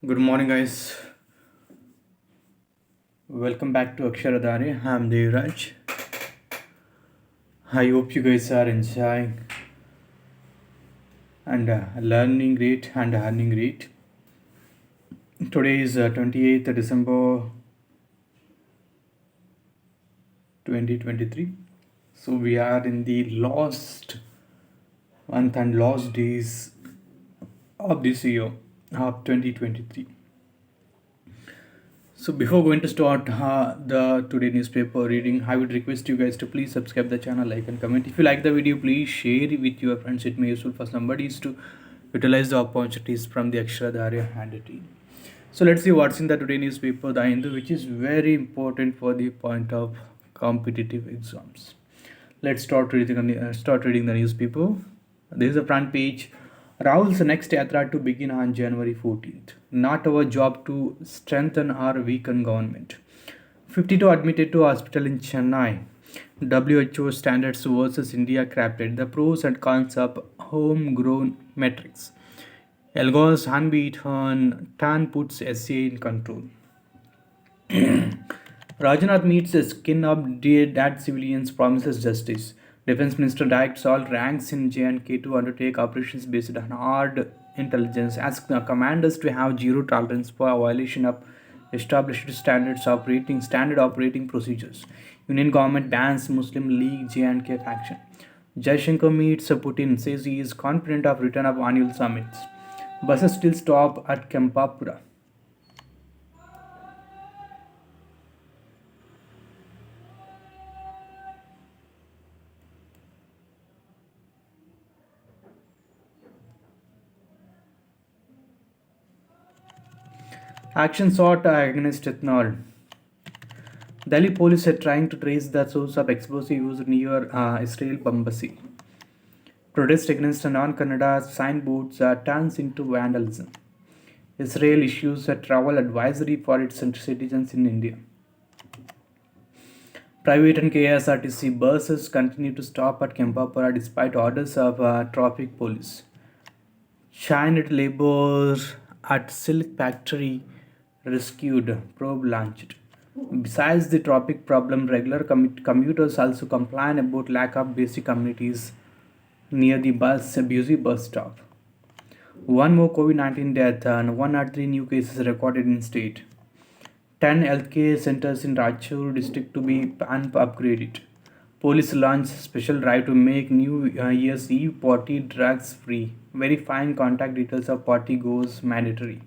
Good morning, guys. Welcome back to Aksharadhari. I'm Devraj. I hope you guys are enjoying and learning great and earning great. Today is 28th December 2023. So we are in the last month and last days of this year of 2023. So before going to start the today newspaper reading, I would request you guys to please subscribe the channel, like and comment. If you like the video, please share it with your friends. It may be useful for somebody to utilize the opportunities from the Aksharadharya handwriting. So let's see what's in the today newspaper, The Hindu, which is very important for the point of competitive exams. Let's start reading the newspaper. This is the front page. Rahul's next yatra to begin on January 14th. Not our job to strengthen or weaken government. 52 admitted to hospital in Chennai. WHO standards versus India crafted. The pros and cons of homegrown metrics. Elgos unbeaten, Tan puts SCA in control. Rajnath meets the skin of dead civilians, promises justice. Defense Minister directs all ranks in J&K to undertake operations based on hard intelligence, asks the commanders to have zero tolerance for violation of established standard operating procedures. Union government bans Muslim League J&K faction. Jaishankar meets Putin, says he is confident of return of annual summits. Buses still stop at Kempapura. Action sought against ethanol. Delhi police are trying to trace the source of explosive used near Israel embassy. Protest against non-Kannada signboards turns into vandalism. Israel issues a travel advisory for its citizens in India. Private and KSRTC buses continue to stop at Kempapura despite orders of traffic police. Child labor at silk factory rescued, probe launched. Besides the traffic problem, regular commuters also complain about lack of basic amenities near the busy bus stop. One more COVID-19 death and 103 new cases recorded in state. 10 healthcare centers in Rajchur district to be upgraded. Police launched special drive to make New Year's Eve party drugs free. Verifying contact details of party goes mandatory.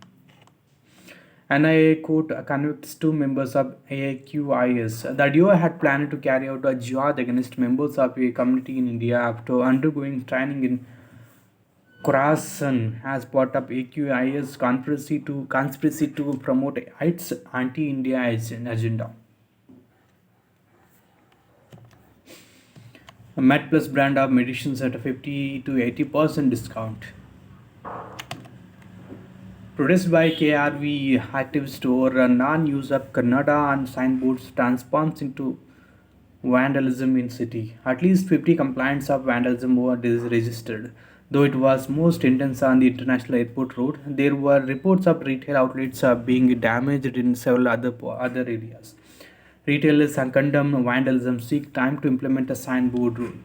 NIA court convicts two members of AQIS. The duo had planned to carry out a jihad against members of a community in India after undergoing training in Khorasan as part of AQIS conspiracy to promote its anti-India agenda. A MedPlus brand of medicines at a 50 to 80% discount. Protest by KRV activists over a non-use of Kannada and signboards transforms into vandalism in city. At least 50 complaints of vandalism were registered. Though it was most intense on the international airport road, there were reports of retail outlets being damaged in several other areas. Retailers condemn vandalism, seek time to implement a signboard rule.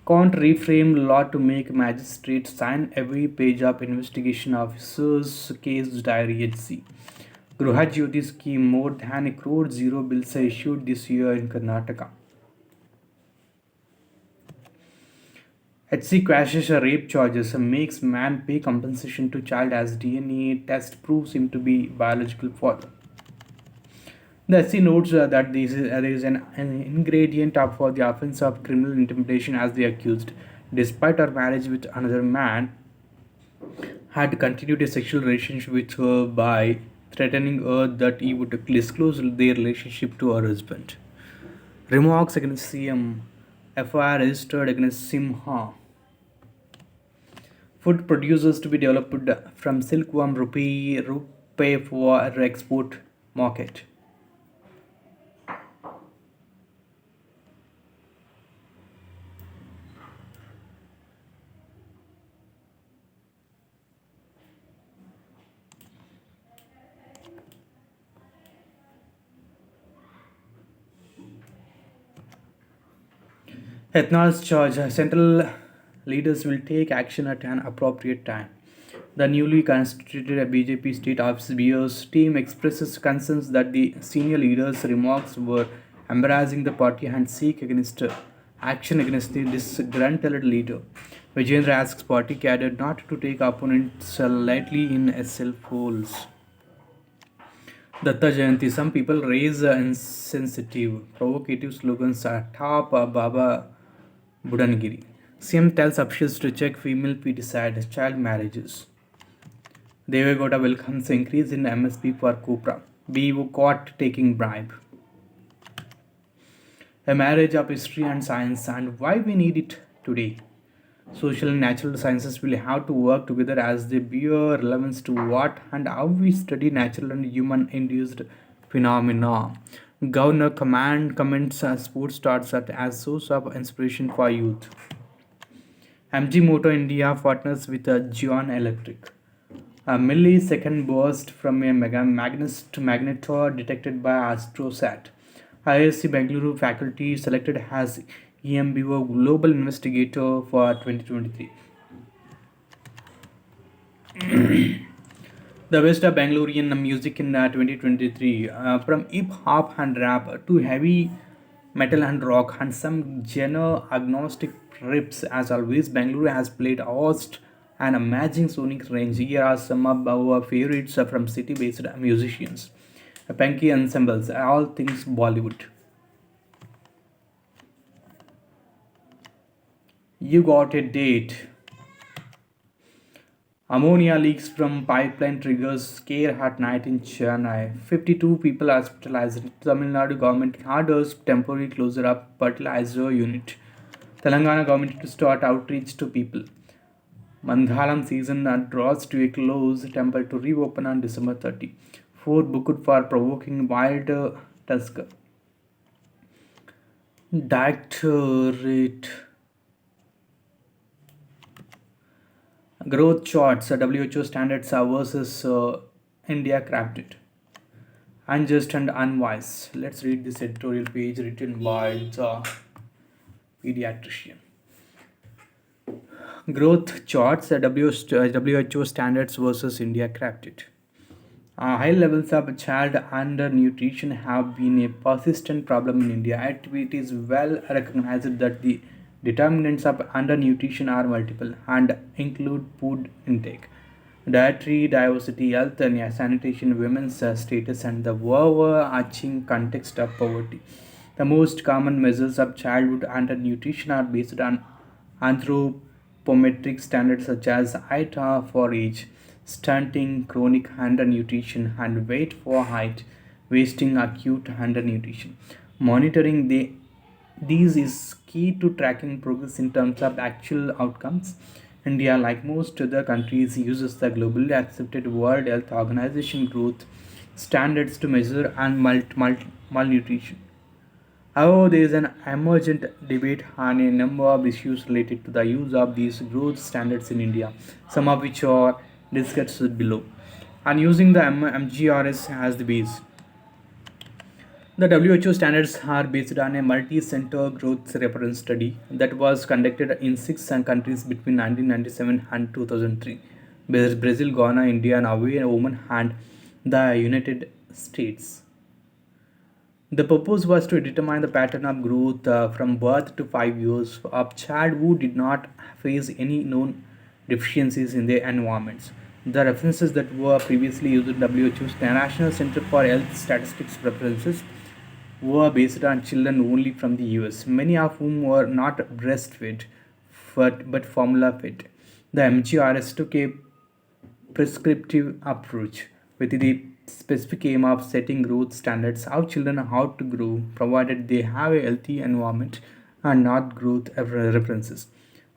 Can't reframe law to make magistrates sign every page of investigation officers' case diary HC. Grihajyoti scheme, more than a crore zero bills are issued this year in Karnataka. HC crashes rape charges, makes man pay compensation to child as DNA test proves him to be biological father. The SC notes that there is an ingredient for the offense of criminal intimidation as the accused, despite her marriage with another man, had continued a sexual relationship with her by threatening her that he would disclose their relationship to her husband. Remarks against CM. FIR registered against Simha. Food producers to be developed from silkworm rupee for export market. Ethnol's charge central leaders will take action at an appropriate time. The newly constituted BJP state office bears team expresses concerns that the senior leaders' remarks were embarrassing the party and seek against action against the disgruntled leader. Vijayendra asks party cadre not to take opponents lightly in SL polls. Datta Jayanti, some people raise insensitive, provocative slogans atop Baba Budangiri. CM tells officials to check female feticide child marriages. Devegowda welcomes increase in MSP for Cupra. BU caught taking bribe. A marriage of history and science and why we need it today. Social and natural sciences will have to work together as they bear relevance to what and how we study natural and human induced phenomena. Governor Command comments sports starts as source of inspiration for youth. MG Moto India partners with Gion Electric. A millisecond burst from a magnetor detected by AstroSat. IISc Bengaluru faculty selected as EMBO Global Investigator for 2023. The best of Bangalorean music in 2023, from hip hop and rap to heavy metal and rock and some genre agnostic rips. As always, Bangalore has played host an amazing sonic range. Here are some of our favorites from city based musicians. Punky ensembles, all things Bollywood. You got a date. Ammonia leaks from pipeline triggers scare at night in Chennai. 52 people hospitalized. Tamil Nadu government orders temporary closure of fertilizer unit. Telangana government to start outreach to people. Mandhalam season draws to a close. Temple to reopen on December 30. 4 booked for provoking wild tusker. Directorate growth charts, WHO standards versus India crafted. Unjust and unwise. Let's read this editorial page written by the pediatrician. Growth charts, WHO standards versus India crafted. High levels of child undernutrition have been a persistent problem in India. It is well recognized that the determinants of undernutrition are multiple and include food intake, dietary diversity, health and sanitation, women's status, and the overarching context of poverty. The most common measures of childhood undernutrition are based on anthropometric standards such as height for age, stunting, chronic undernutrition, and weight for height, wasting, acute undernutrition. Monitoring these is key to tracking progress in terms of actual outcomes. India, like most other countries, uses the globally accepted World Health Organization growth standards to measure and malnutrition. However, there is an emergent debate on a number of issues related to the use of these growth standards in India, some of which are discussed below. And using the MGRS as the base. The WHO standards are based on a multi-center growth reference study that was conducted in 6 countries between 1997 and 2003. Brazil, Ghana, India, Norway, Oman, and the United States. The purpose was to determine the pattern of growth from birth to 5 years of child who did not face any known deficiencies in their environments. The references that were previously used in WHO's National Center for Health Statistics references were based on children only from the US, many of whom were not breastfed but formula fed. The MGRS took a prescriptive approach with the specific aim of setting growth standards how children how to grow provided they have a healthy environment and not growth references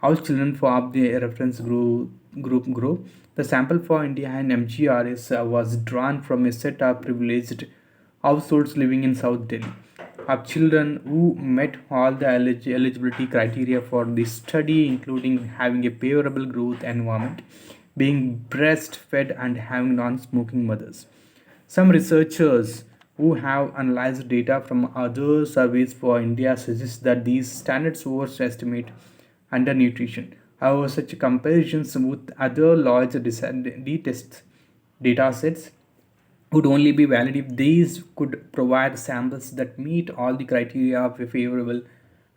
how children from the reference group grow. The sample for India and MGRS was drawn from a set of privileged households living in South Delhi of children who met all the eligibility criteria for this study, including having a favorable growth environment, being breastfed, and having non smoking mothers. Some researchers who have analyzed data from other surveys for India suggest that these standards overestimate undernutrition. However, such comparisons with other large test data sets would only be valid if these could provide samples that meet all the criteria of a favorable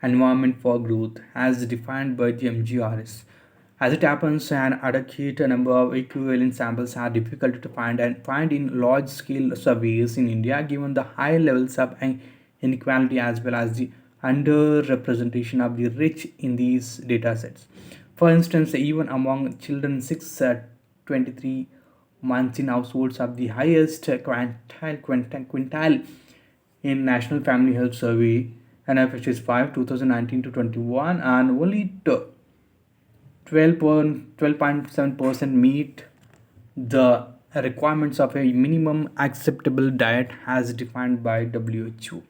environment for growth as defined by the MGRS. As it happens, an adequate number of equivalent samples are difficult to find in large-scale surveys in India, given the high levels of inequality as well as the underrepresentation of the rich in these data sets. For instance, even among children 6 23 months in households of the highest quintile in National Family Health Survey NFHS 5 2019 to 21, and only 12.7% meet the requirements of a minimum acceptable diet as defined by WHO.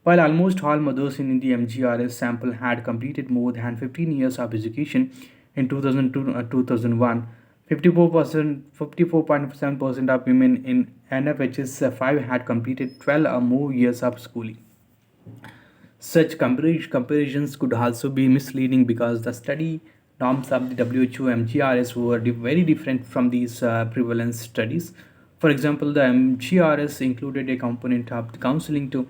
While almost all mothers in the MGRS sample had completed more than 15 years of education in 2002 2001, 54.7% of women in NFHS 5 had completed 12 or more years of schooling. Such comparisons could also be misleading because the study norms of the WHO MGRS were very different from these prevalence studies. For example, the MGRS included a component of the counseling to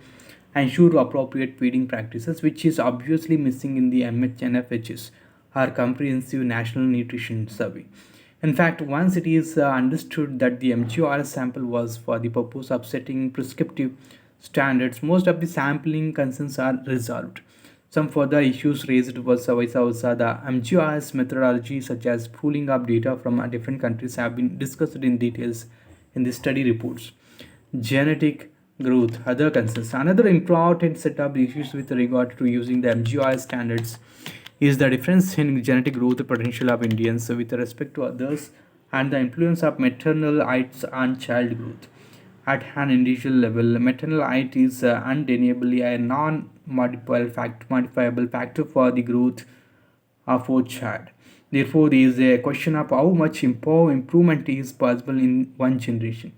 ensure appropriate feeding practices, which is obviously missing in the NFHS, our Comprehensive National Nutrition Survey. In fact, once it is understood that the MGRS sample was for the purpose of setting prescriptive standards, most of the sampling concerns are resolved. Some further issues raised was vice versa. The MGRS methodology, such as pooling up data from different countries, have been discussed in details in the study reports. Genetic growth, other concerns. Another important set of issues with regard to using the MGRS standards is the difference in genetic growth potential of Indians with respect to others and the influence of maternal heights on child growth. At an individual level, maternal height is undeniably a modifiable factor for the growth of a child. Therefore, there is a question of how much improvement is possible in one generation.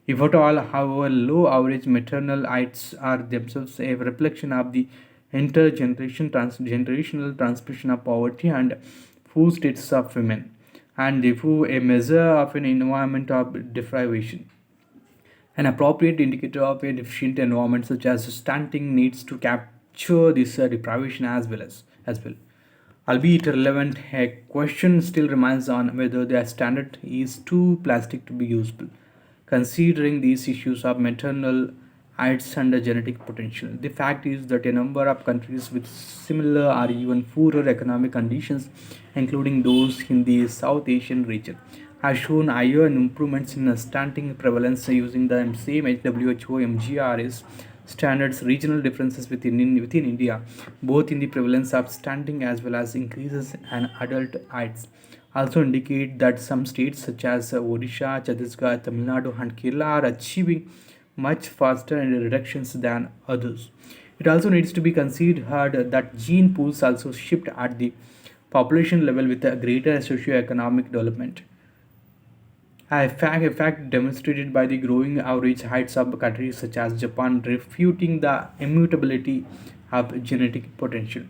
If at all, however, low average maternal heights are themselves a reflection of the generational transmission of poverty and food status of women, and therefore a measure of an environment of deprivation. An appropriate indicator of a deficient environment, such as stunting, needs to capture this deprivation as well. Albeit relevant, a question still remains on whether the standard is too plastic to be useful. Considering these issues of maternal heights and the genetic potential, the fact is that a number of countries with similar or even poorer economic conditions, including those in the South Asian region, have shown higher improvements in stunting prevalence using the same WHO MGRS standards. Regional differences within India, both in the prevalence of stunting as well as increases in adult heights, also indicate that some states such as Odisha, Chhattisgarh, Tamil Nadu, and Kerala are achieving much faster reductions than others. It also needs to be considered that gene pools also shift at the population level with a greater socio-economic development. A fact demonstrated by the growing average heights of countries such as Japan, refuting the immutability of genetic potential.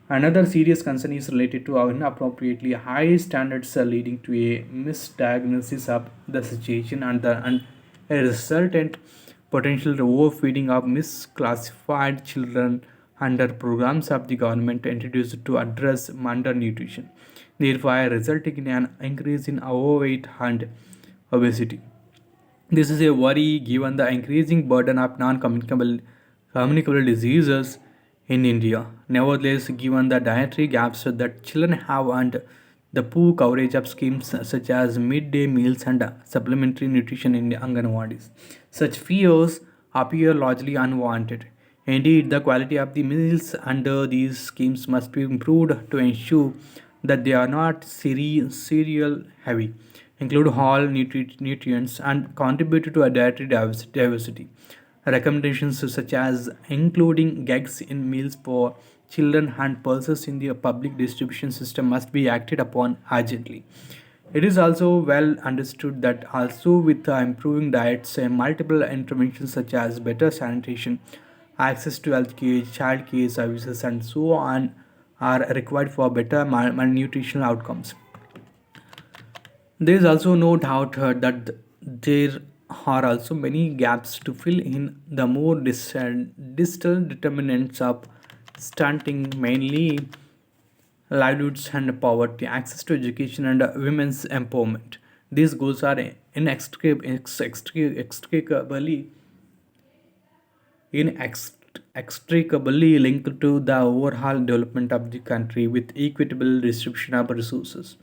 Another serious concern is related to our inappropriately high standards leading to a misdiagnosis of the situation and a resultant potential overfeeding of misclassified children under programs of the government introduced to address undernutrition, thereby resulting in an increase in overweight and obesity. This is a worry given the increasing burden of non-communicable diseases in India. Nevertheless, given the dietary gaps that children have and the poor coverage of schemes such as midday meals and supplementary nutrition in the Anganwadis, such fears appear largely unwarranted. Indeed, the quality of the meals under these schemes must be improved to ensure that they are not cereal heavy, include all nutrients, and contribute to a dietary diversity. Recommendations such as including gags in meals for children and pulses in the public distribution system must be acted upon urgently. It is also well understood that also with improving diets, multiple interventions such as better sanitation, access to healthcare, child care services, and so on are required for better malnutritional outcomes. There is also no doubt there are also many gaps to fill in the more distal determinants of stunting, mainly livelihoods and poverty, access to education, and women's empowerment. These goals are inextricably linked to the overall development of the country with equitable distribution of resources.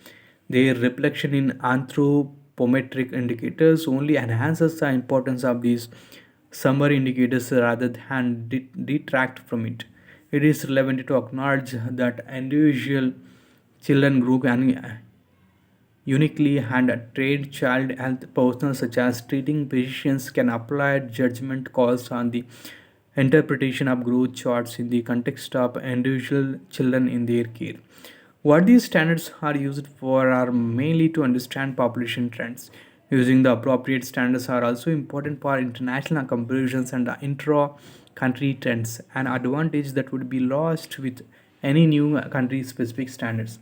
Their reflection in anthropometric indicators only enhances the importance of these summary indicators rather than detract from it. It is relevant to acknowledge that individual children group and uniquely and trained child health personnel such as treating physicians can apply judgment calls on the interpretation of growth charts in the context of individual children in their care. What these standards are used for are mainly to understand population trends. Using the appropriate standards are also important for international comparisons and intra country trends, an advantage that would be lost with any new country specific standards.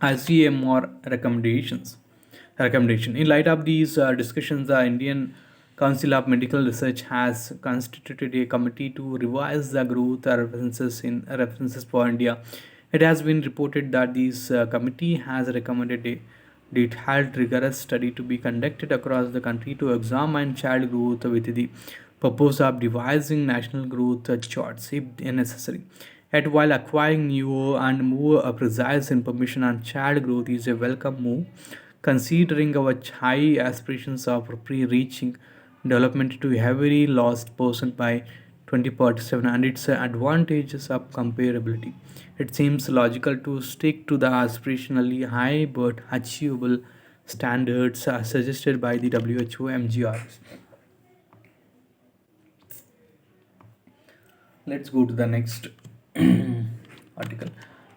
ICM or recommendations. Recommendation. In light of these discussions, the Indian Council of Medical Research has constituted a committee to revise the growth references for India. It has been reported that this committee has recommended a detailed, rigorous study to be conducted across the country to examine child growth with the purpose of devising national growth charts if necessary. Yet, while acquiring new and more precise information on child growth is a welcome move, considering our high aspirations of reaching development to every lost person by 2047 and its advantages of comparability, it seems logical to stick to the aspirationally high but achievable standards suggested by the WHO MGRs. Let's go to the next article.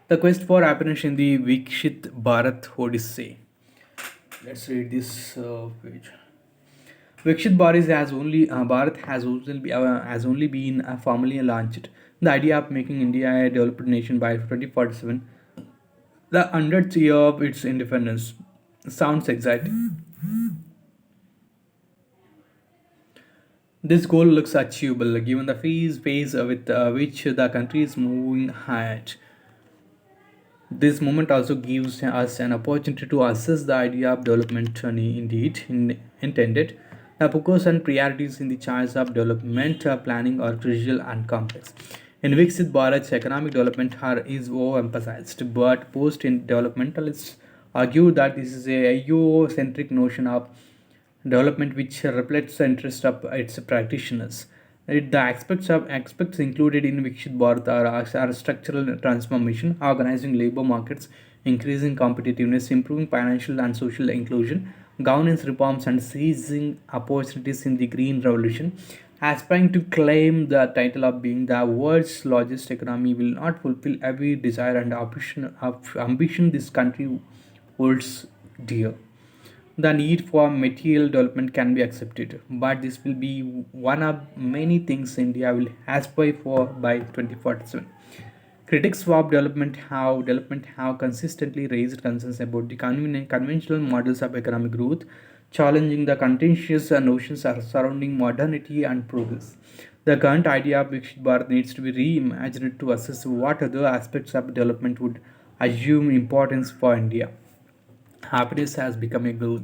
The quest for happiness in the Vikshit Bharat Odyssey. Let's read this page. Vikshit Bharat has only been formally launched. The idea of making India a developed nation by 2047, the 100th year of its independence, sounds exciting. This goal looks achievable given the phase with which the country is moving ahead. This moment also gives us an opportunity to assess the idea of development journey intended. The focus and priorities in the choice of development planning are crucial and complex. In Viksit Bharat's economic development is overemphasized, but post-developmentalists argue that this is a EU-centric notion of development which reflects the interest of its practitioners. The aspects included in Vikshit Bharat are structural transformation, organizing labor markets, increasing competitiveness, improving financial and social inclusion, governance reforms, and seizing opportunities in the green revolution. Aspiring to claim the title of being the world's largest economy will not fulfill every desire and ambition this country holds dear. The need for material development can be accepted, but this will be one of many things India will aspire for by 2047. Critics of development have consistently raised concerns about the conventional models of economic growth, challenging the contentious notions surrounding modernity and progress. The current idea of Viksit Bharat needs to be reimagined to assess what other aspects of development would assume importance for India. Happiness has become a goal.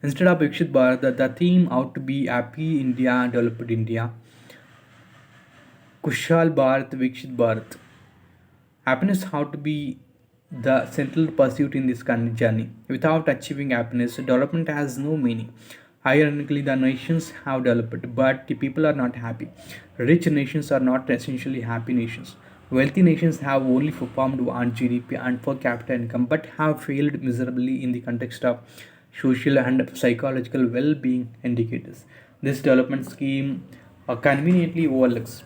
Instead of Vikshit Bharat, the theme ought to be Happy India, Developed India, Kushal Bharat, Vikshit Bharat. Happiness ought to be the central pursuit in this journey. Without achieving happiness, development has no meaning. Ironically, the nations have developed, but the people are not happy. Rich nations are not essentially happy nations. Wealthy nations have only performed on GDP and per capita income, but have failed miserably in the context of social and psychological well being indicators. This development scheme conveniently overlooks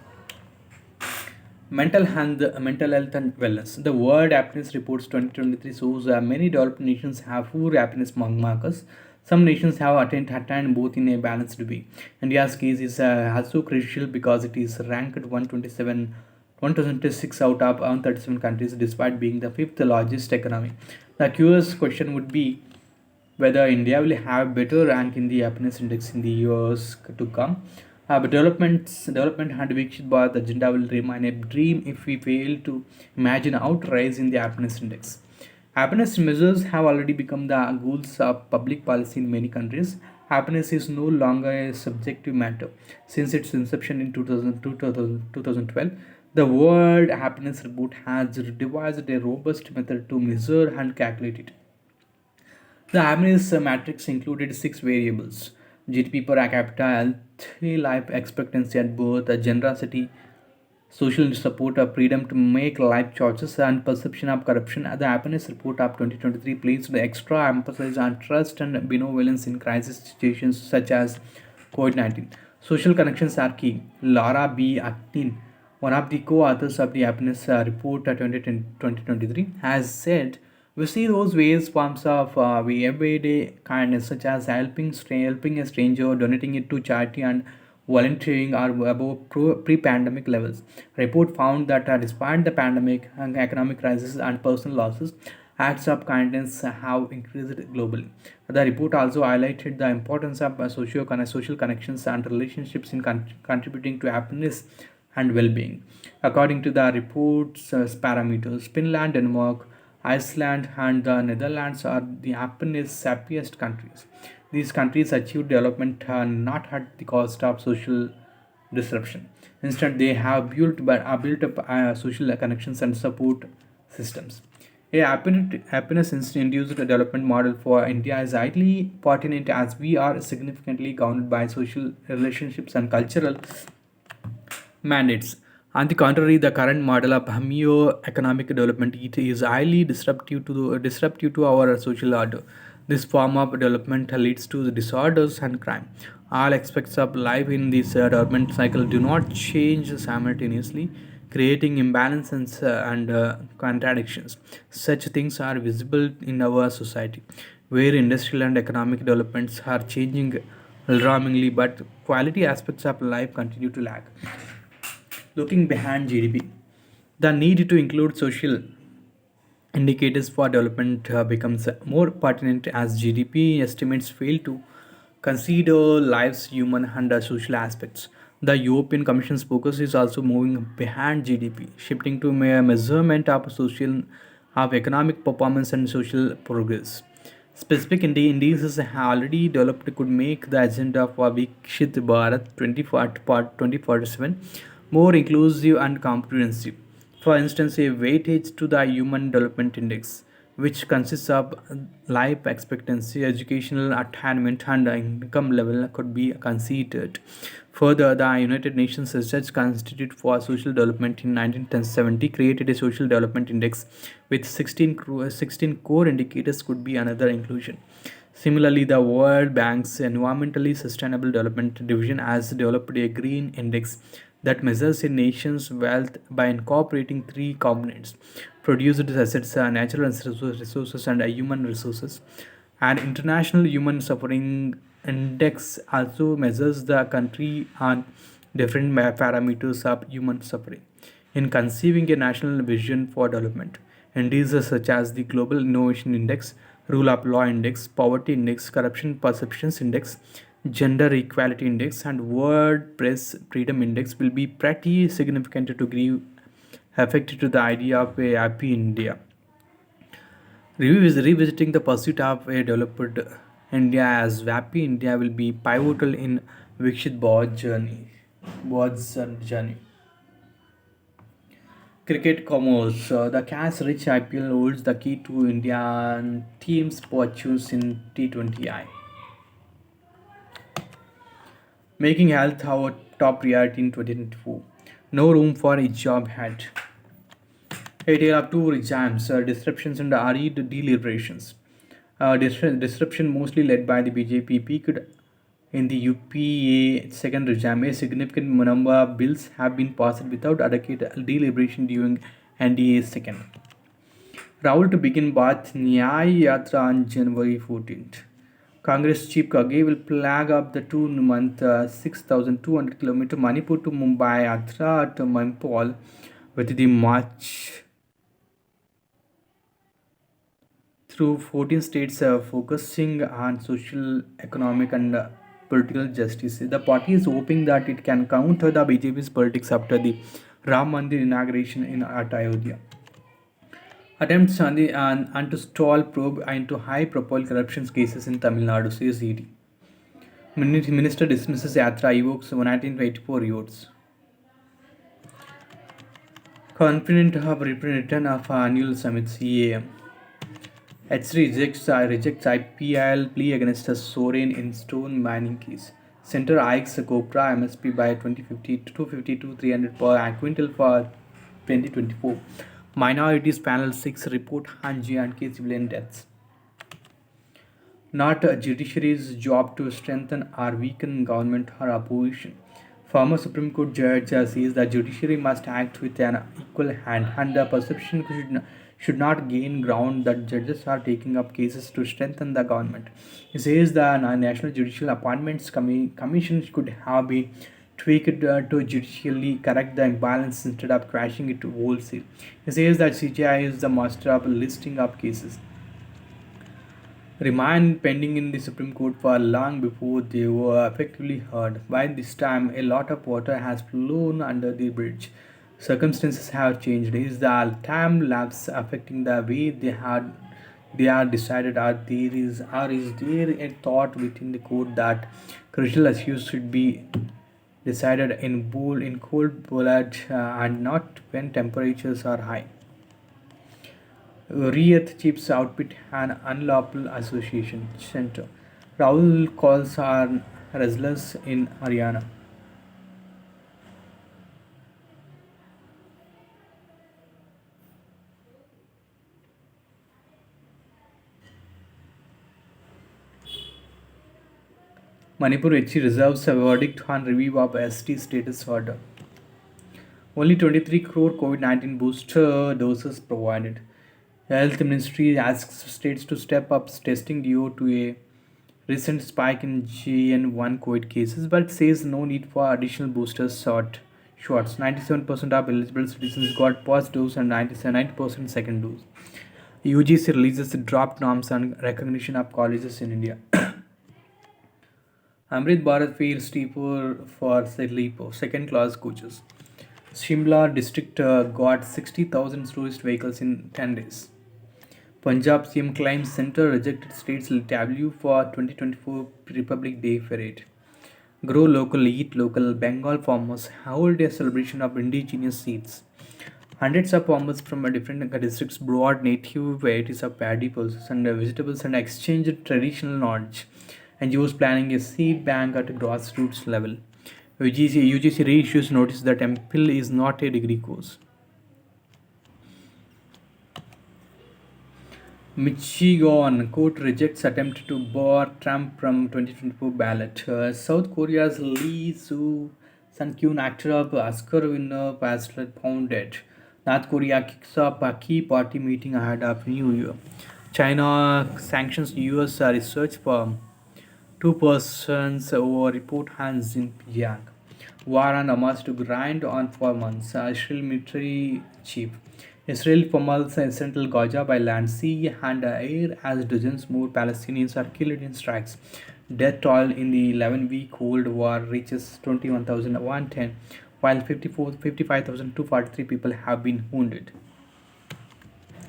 Mental health and wellness. The World Happiness Reports 2023 shows many developed nations have poor happiness markers. Some nations have attained both in a balanced way. India's case is also crucial because it is ranked 126 out of 137 countries, despite being the fifth largest economy. The curious question would be whether India will have better rank in the happiness index in the years to come. But development and Vikshit Bharat agenda will remain a dream if we fail to imagine outrise in the happiness index. Happiness measures have already become the goals of public policy in many countries. Happiness is no longer a subjective matter. Since its inception in 2012, the World Happiness Report has devised a robust method to measure and calculate it. The happiness matrix included six variables: GDP per capita, healthy life expectancy at birth, generosity, social support, freedom to make life choices, and perception of corruption. The happiness report of 2023 placed the extra emphasis on trust and benevolence in crisis situations such as COVID 19. Social connections are key. Laura B. Actin, one of the co authors of the happiness report 2023, has said, we see those ways forms of we everyday kindness, such as helping a stranger, donating it to charity, and volunteering are above pre-pandemic levels. Report found that despite the pandemic, economic crisis, and personal losses, acts of kindness have increased globally. The report also highlighted the importance of social connections and relationships in contributing to happiness and well-being. According to the report's parameters, Finland, Denmark, Iceland, and the Netherlands are the happiest countries. These countries achieve development not at the cost of social disruption. Instead, they have built up social connections and support systems. A happiness induced development model for India is highly pertinent as we are significantly governed by social relationships and cultural mandates. On the contrary, the current model of economic development it is highly disruptive to our social order. This form of development leads to disorders and crime. All aspects of life in this development cycle do not change simultaneously, creating imbalances and contradictions. Such things are visible in our society, where industrial and economic developments are changing alarmingly, but quality aspects of life continue to lag. Looking behind GDP, the need to include social indicators for development becomes more pertinent as GDP estimates fail to consider life's human and social aspects. The European Commission's focus is also moving behind GDP, shifting to measurement of social of economic performance and social progress. Specific indices have already developed could make the agenda for Vikshit Bharat 2047 more inclusive and comprehensive. For instance, a weightage to the Human Development Index, which consists of life expectancy, educational attainment, and income level, could be considered. Further, the United Nations Research Institute for Social Development in 1970 created a Social Development Index with 16 core indicators could be another inclusion. Similarly, the World Bank's Environmentally Sustainable Development Division has developed a green index that measures a nation's wealth by incorporating three components: produced assets, natural resources, and human resources. An international human suffering index also measures the country on different parameters of human suffering. In conceiving a national vision for development, indices such as the Global Innovation Index, Rule of Law Index, Poverty Index, Corruption Perceptions Index, Gender Equality Index, and World Press Freedom Index will be pretty significant to give effect to the idea of a happy India. Revisiting the pursuit of a developed India as happy India will be pivotal in Vikshit Bodh's journey. Cricket commerce. The cash-rich IPL holds the key to Indian team's fortunes in T20I, making health our top priority in 2024. No room for a job hat. A tale of two regimes, disruptions and hurried deliberations. Disruption mostly led by the BJP peaked In the UPA second regime, a significant number of bills have been passed without adequate deliberation during NDA's second. Rahul to begin Bharat Nyay Yatra on January 14th. Congress Chief Kage will flag up the 2 month 6,200 km Manipur to Mumbai Yatra at Manipal with the march through 14 states focusing on social, economic, and political justice. The party is hoping that it can counter the BJP's politics after the Ram Mandir inauguration at Ayodhya. Attempts on to stall probe into high-profile corruption cases in Tamil Nadu, says ED. Minister dismisses Yatra evokes 1984 youths. Confident of return of annual summit CAM. H3 rejects IPIL plea against a Soren in stone mining case. Center hikes Copra MSP by 2050 to 250 to 300 per quintal for 2024. Minorities Panel 6 report on J&K civilian deaths. Not a judiciary's job to strengthen or weaken government or opposition. Former Supreme Court judge says the judiciary must act with an equal hand, and the perception should not gain ground that judges are taking up cases to strengthen the government. He says the National Judicial Appointments Commission could have been tweaked to judicially correct the imbalance instead of crashing it wholesale. He says that CJI is the master of listing up cases remained pending in the Supreme Court for long before they were effectively heard. By this time, a lot of water has flown under the bridge. Circumstances have changed. Is the time lapse affecting the way they are decided, or is there a thought within the court that crucial issues should be decided in cold blood and not when temperatures are high? Riyadh Chips Outfit and Unlawful Association Center. Rahul calls on wrestlers in Haryana. Manipur HC reserves a verdict on review of ST status order. Only 23 crore COVID-19 booster doses provided. Health Ministry asks states to step up testing due to a recent spike in JN1 COVID cases, but says no need for additional boosters shots. 97% of eligible citizens got first dose and 99% second dose. UGC releases draft norms on recognition of colleges in India. Amrit Bharat fails steeper for sleeper, second class coaches. Shimla district got 60,000 tourist vehicles in 10 days. Punjab CM claims centre rejected state's tableau for 2024 Republic Day parade. Grow local, eat local. Bengal farmers hold a celebration of indigenous seeds. Hundreds of farmers from different districts brought native varieties of paddy pulses and vegetables and exchanged traditional knowledge. NGOs planning a seed bank at a grassroots level. UGC reissues notice that MPhil is not a degree course. Michigan court rejects attempt to bar Trump from 2024 ballot. South Korea's Lee Sun-kyun, actor of Oscar winner, pastor found dead. North Korea kicks off a key party meeting ahead of New Year. China sanctions US research firm. Two persons over report hands in Pyongyang. War on Hamas to grind on for months. Israel military chief. Israel pummels central Gaza by land, sea, and air as dozens more Palestinians are killed in strikes. Death toll in the 11-week Cold War reaches 21,110, while 55,243 people have been wounded.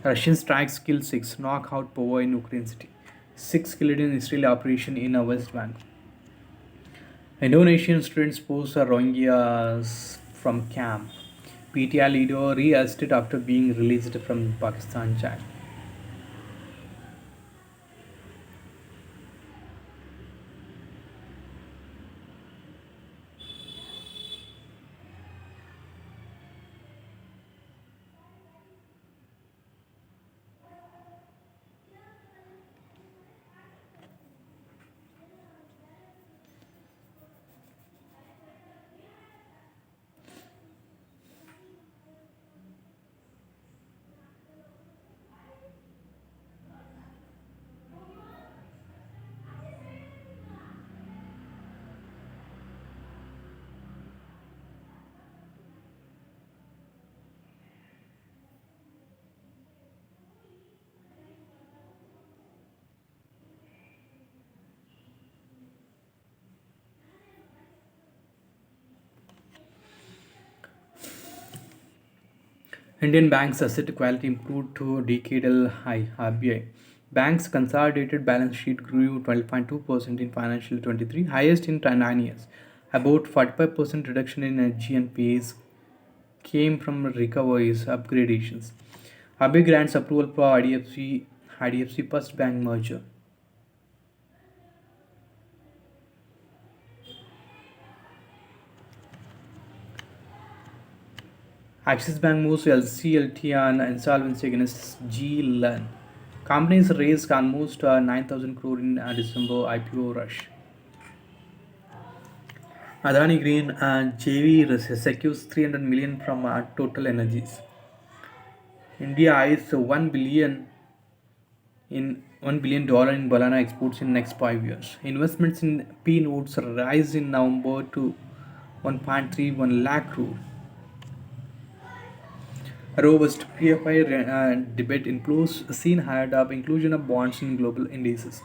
Russian strikes kill six, knock out power in Ukraine city. Six killed in Israeli operation in a West Bank. Indonesian students force Rohingyas from camp. PTI leader re-arrested after being released from Pakistan jail. Indian banks' asset quality improved to decadal high (RBI). Banks' consolidated balance sheet grew 12.2% in financial 23, highest in 9 years. About 45% reduction in GNPAs came from recoveries, upgradations. RBI grants approval for IDFC First Bank merger. Axis Bank moves LCLT on insolvency against G-Learn. Companies raised almost 9,000 crore in December IPO rush. Adani Green and JV secures 300 million from Total Energies. India eyes 1 billion dollar in banana exports in next 5 years. Investments in P notes rise in November to 1.31 lakh crore. A robust PFI debate includes seen higher up inclusion of bonds in global indices.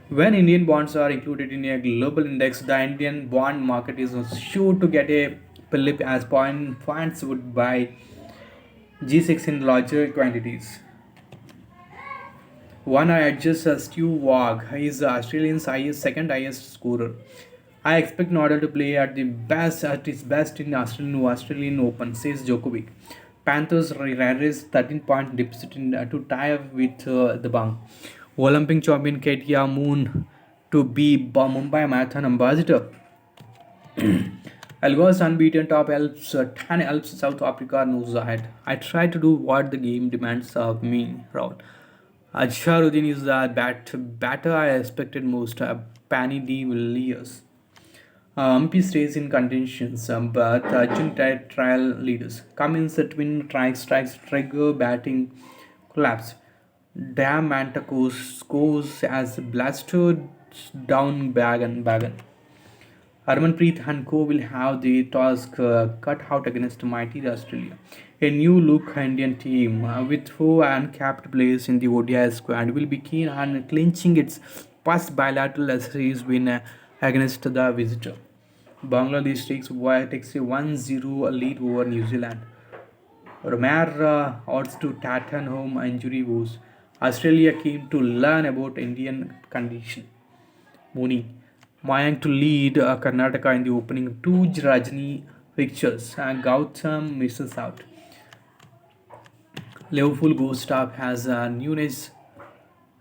When Indian bonds are included in a global index, the Indian bond market is sure to get a flip as funds would buy G6 in larger quantities. One I adjust Stu Wag. He is Australian's second highest scorer. I expect Nadal to play at his best in Australian Open, says Djokovic. Panthers raised 13-point deficit to tie up with the bunk. Olympic champion Katia Moon to be Mumbai Marathon ambassador. Algo's unbeaten top helps 10 helps South Africa moves ahead. I try to do what the game demands of me, Raul. Ajharuddin is the batter I expected most. Panny D. Villiers. MP stays in contentions, but Arjun trial leaders. Cummins twin strikes trigger batting collapse. Damn Mantacos scores as blasted down Bagan. Harmanpreet and Co will have the task cut out against mighty Australia. A new look Indian team with four uncapped players in the ODI squad will be keen on clinching its first bilateral series win against the visitor. Bangladesh takes a 1-0 lead over New Zealand. Romero odds to Tottenham injury woes. Australia came to learn about Indian condition. Moni. Mayank to lead Karnataka in the opening two Rajni fixtures. Gautam misses out. Liverpool Gustav has Nunes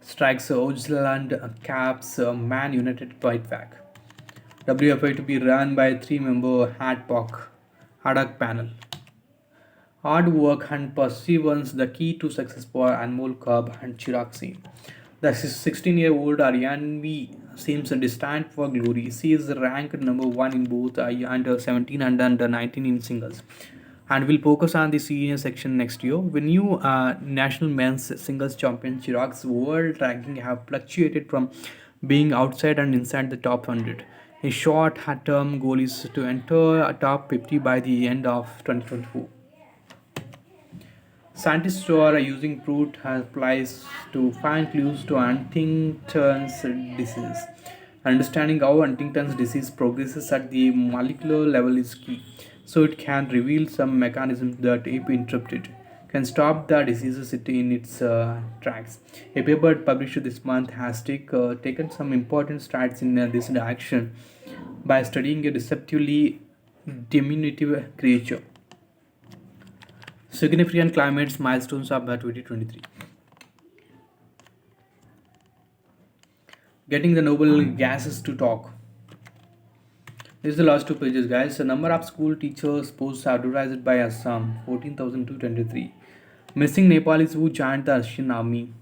strikes Ojland caps Man United fight back. WFI to be run by three-member ad hoc panel. Hard work and perseverance the key to success for Anmol Kab and Chirag Singh. The 16-year-old Aryanvi seems destined for glory. She is ranked number one in both under 17 and under 19 in singles, and will focus on the senior section next year. When new national men's singles champion Chirag's world ranking have fluctuated from being outside and inside the top 100. A short-term goal is to enter a top 50 by the end of 2024. Scientists are using fruit flies to find clues to Huntington's disease. Understanding how Huntington's disease progresses at the molecular level is key, so it can reveal some mechanisms that, if interrupted, can stop the disease in its tracks. A paper published this month has taken some important strides in this direction by studying a deceptively diminutive creature. Significant climate milestones of 2023. Getting the noble gases to talk. This is the last two pages, guys. The number of school teachers posts advertised by Assam 14,223. Missing Nepalis who joined the Russian army.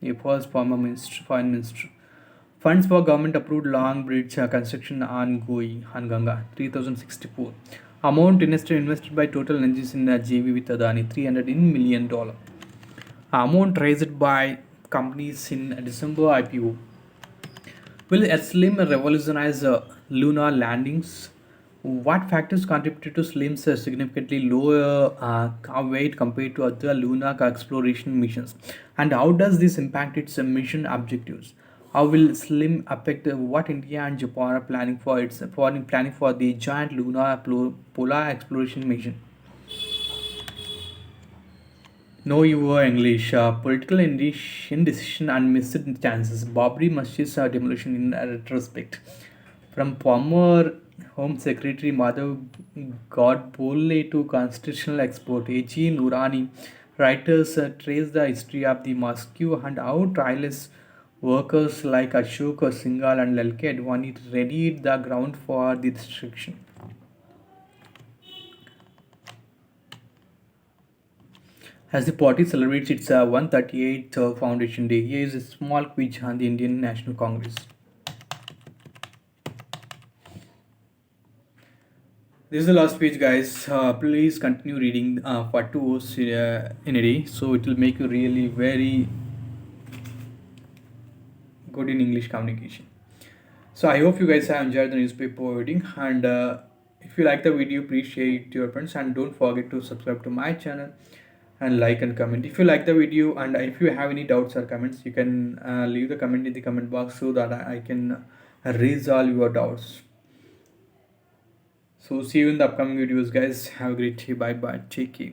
Nepal's former foreign minister. Funds for government approved long bridge construction ongoing on Ganga 3064. Amount invested by Total Energies in JV with Adani $300 million. Amount raised by companies in December IPO. Will Slim revolutionize lunar landings? What factors contributed to Slim's significantly lower weight compared to other lunar exploration missions? And how does this impact its mission objectives? How will Slim affect what India and Japan are planning for the giant lunar polar exploration mission? Know your English. Political indecision and missed chances. Babri Masjid's demolition in retrospect. From former Home Secretary Madhav Godbole to constitutional expert A.G. Nurani, writers trace the history of the mosque and how tireless workers like Ashok Singhal and Lalke Advani readied the ground for the destruction. As the party celebrates its 138th Foundation Day, here is a small quiz on the Indian National Congress. This is the last page, guys. Please continue reading for 2 hours in a day, so it will make you really very good in English communication. So I hope you guys have enjoyed the newspaper reading, and if you like the video, please share it to your friends, and don't forget to subscribe to my channel and like and comment. If you like the video, and if you have any doubts or comments, you can leave the comment in the comment box so that I can resolve your doubts. So see you in the upcoming videos, guys. Have a great day. Bye bye. Take care.